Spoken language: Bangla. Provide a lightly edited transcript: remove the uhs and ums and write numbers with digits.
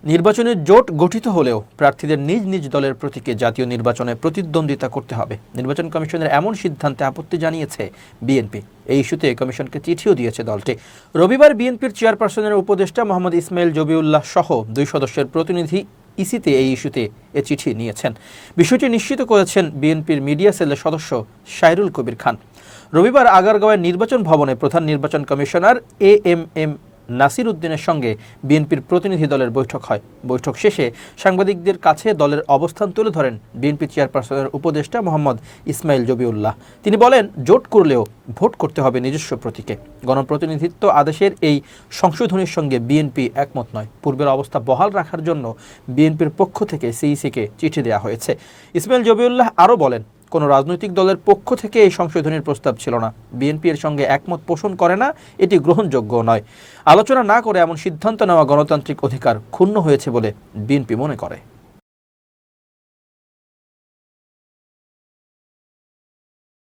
নির্বাচনের জোট গঠিত হলেও প্রার্থীদের নিজ নিজ দলের প্রতীকে জাতীয় নির্বাচনে প্রতিদ্বন্দ্বিতা করতে হবে। নির্বাচন কমিশনের এমন সিদ্ধান্তে আপত্তি জানিয়েছে বিএনপি। এই ইস্যুতে কমিশনকে চিঠিও দিয়েছে দলটি। রবিবার বিএনপির চেয়ারপারসনের উপদেষ্টা মোহাম্মদ ইসমাইল জবিউল্লাহ সহ 2 সদস্যের প্রতিনিধি ইসিতে এই ইস্যুতে চিঠি নিয়েছেন। বিষয়টি নিশ্চিত করেছেন বিএনপির মিডিয়া সেলের সদস্য শায়রুল কবির খান। রবিবার আগারগাঁওয়ের নির্বাচন ভবনে প্রধান নির্বাচন কমিশনার এএমএম নাসির উদ্দিনের সঙ্গে বিএনপির প্রতিনিধি দলের বৈঠক হয়। বৈঠক শেষে সাংবাদিকদের কাছে দলের অবস্থান তুলে ধরেন বিএনপি চেয়ারপারসনের উপদেষ্টা মোহাম্মদ ইসমাইল জবিউল্লাহ। তিনি বলেন, জোট করলেও ভোট করতে হবে নিজস্ব প্রতীকে। গণপ্রতিনিধিত্ব আদেশের এই সংশোধনীর সঙ্গে বিএনপি একমত নয়। পূর্বের অবস্থা বহাল রাখার জন্য বিএনপির পক্ষ থেকে সিইসিকে চিঠি দেওয়া হয়েছে। ইসমাইল জবিউল্লাহ আরও বলেন, কোনো রাজনৈতিক দলের পক্ষ থেকে এই সংশোধনীর প্রস্তাব ছিল না। বিএনপি এর সঙ্গে একমত পোষণ করে না, এটি গ্রহণযোগ্য নয়। আলোচনা না করে এমন সিদ্ধান্ত নেওয়া গণতান্ত্রিক অধিকার ক্ষুণ্ণ হয়েছে বলে বিএনপি মনে করে।